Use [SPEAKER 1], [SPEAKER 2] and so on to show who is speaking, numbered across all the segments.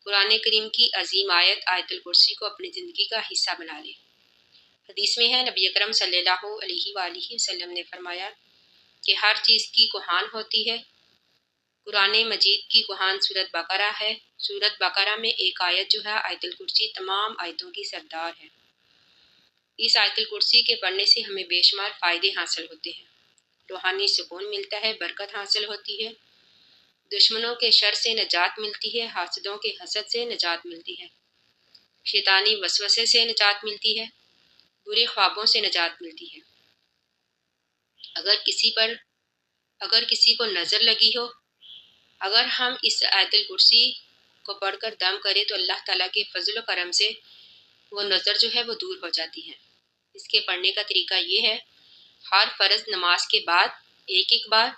[SPEAKER 1] قرآن کریم کی عظیم آیت آیت الکرسی کو اپنی زندگی کا حصہ بنا لیں۔ حدیث میں ہے نبی اکرم صلی اللہ علیہ وآلہ وسلم نے فرمایا کہ ہر چیز کی کوہان ہوتی ہے۔ قرآن مجید کی کوہان سورۃ بقرہ ہے۔ سورۃ بقرہ میں ایک آیت جو ہے آیت الکرسی تمام آیتوں کی سردار ہے۔ اس آیت الکرسی کے پڑھنے سے ہمیں بے شمار فائدے حاصل ہوتے ہیں، روحانی سکون ملتا ہے، برکت حاصل ہوتی ہے، دشمنوں کے شر سے نجات ملتی ہے، حاسدوں کے حسد سے نجات ملتی ہے، شیطانی وسوسے سے نجات ملتی ہے، برے خوابوں سے نجات ملتی ہے۔ اگر کسی کو نظر لگی ہو، اگر ہم اس آیت الکرسی کو پڑھ کر دم کریں تو اللہ تعالیٰ کے فضل و کرم سے وہ نظر جو ہے وہ دور ہو جاتی ہے۔ اس کے پڑھنے کا طریقہ یہ ہے، ہر فرض نماز کے بعد ایک بار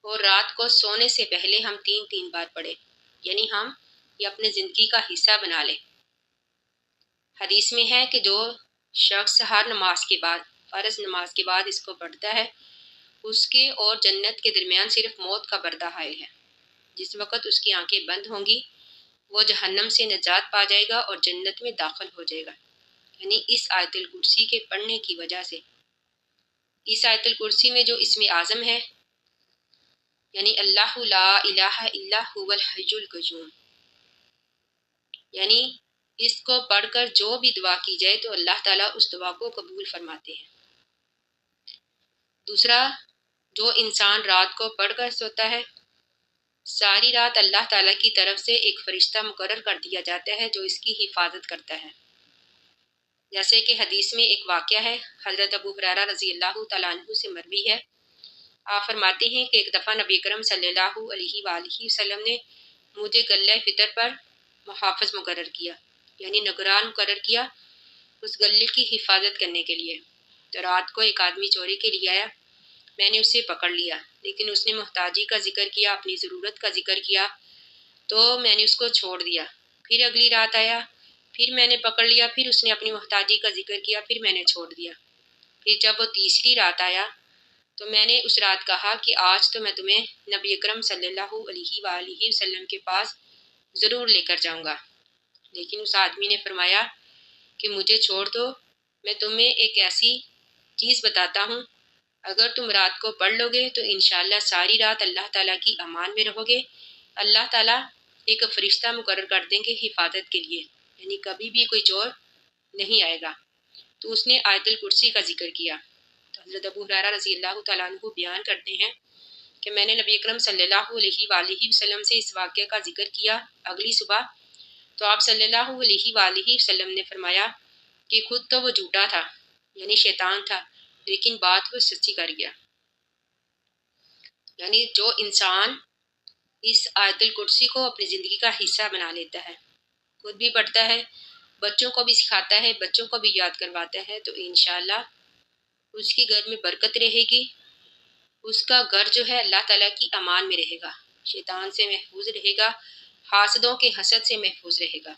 [SPEAKER 1] اور رات کو سونے سے پہلے ہم 3 بار پڑھیں، یعنی ہم یہ اپنے زندگی کا حصہ بنا لیں۔ حدیث میں ہے کہ جو شخص ہر نماز کے بعد فرض نماز کے بعد اس کو پڑھتا ہے، اس کے اور جنت کے درمیان صرف موت کا پردہ حائل ہے۔ جس وقت اس کی آنکھیں بند ہوں گی وہ جہنم سے نجات پا جائے گا اور جنت میں داخل ہو جائے گا، یعنی اس آیت الکرسی کے پڑھنے کی وجہ سے۔ اس آیت الکرسی میں جو اسم اعظم ہے، یعنی اللہ لا الہ الا هو الحی القیوم، یعنی اس کو پڑھ کر جو بھی دعا کی جائے تو اللہ تعالیٰ اس دعا کو قبول فرماتے ہیں۔ دوسرا، جو انسان رات کو پڑھ کر سوتا ہے، ساری رات اللہ تعالیٰ کی طرف سے ایک فرشتہ مقرر کر دیا جاتا ہے جو اس کی حفاظت کرتا ہے۔ جیسے کہ حدیث میں ایک واقعہ ہے، حضرت ابو ہریرہ رضی اللہ تعالیٰ عنہ سے مروی ہے۔ آپ فرماتے ہیں کہ ایک دفعہ نبی کرم صلی اللہ علیہ وآلہ وسلم نے مجھے گلہ فطر پر محافظ مقرر کیا، یعنی نگران مقرر کیا اس گلے کی حفاظت کرنے کے لیے۔ تو رات کو ایک آدمی چوری کے لیے آیا، میں نے اسے پکڑ لیا، لیکن اس نے محتاجی کا ذکر کیا، اپنی ضرورت کا ذکر کیا، تو میں نے اس کو چھوڑ دیا۔ پھر اگلی رات آیا، پھر میں نے پکڑ لیا، پھر اس نے اپنی محتاجی کا ذکر کیا، پھر میں نے چھوڑ دیا۔ پھر جب وہ تیسری رات آیا تو میں نے اس رات کہا کہ آج تو میں تمہیں نبی اکرم صلی اللہ علیہ وآلہ وسلم کے پاس ضرور لے کر جاؤں گا، لیکن اس آدمی نے فرمایا کہ مجھے چھوڑ دو، میں تمہیں ایک ایسی چیز بتاتا ہوں، اگر تم رات کو پڑھ لو گے تو انشاءاللہ ساری رات اللہ تعالیٰ کی امان میں رہو گے۔ اللہ تعالیٰ ایک فرشتہ مقرر کر دیں گے حفاظت کے لیے، یعنی کبھی بھی کوئی چور نہیں آئے گا۔ تو اس نے آیت الکرسی کا ذکر کیا۔ تو حضرت ابو ہریرہ رضی اللہ تعالیٰ عنہ بیان کرتے ہیں کہ میں نے نبی اکرم صلی اللہ علیہ وآلہ وسلم سے اس واقعے کا ذکر کیا اگلی صبح، تو آپ صلی اللہ علیہ وآلہ وسلم نے فرمایا کہ خود تو وہ جھوٹا تھا، یعنی شیطان تھا، لیکن بات وہ سچی کر گیا۔ یعنی جو انسان اس آیت الکرسی کو اپنی زندگی کا حصہ بنا لیتا ہے، خود بھی پڑھتا ہے، بچوں کو بھی سکھاتا ہے، بچوں کو بھی یاد کرواتا ہے، تو انشاءاللہ اس کے گھر میں برکت رہے گی، اس کا گھر جو ہے اللہ تعالیٰ کی امان میں رہے گا، شیطان سے محفوظ رہے گا، حاسدوں کے حسد سے محفوظ رہے گا۔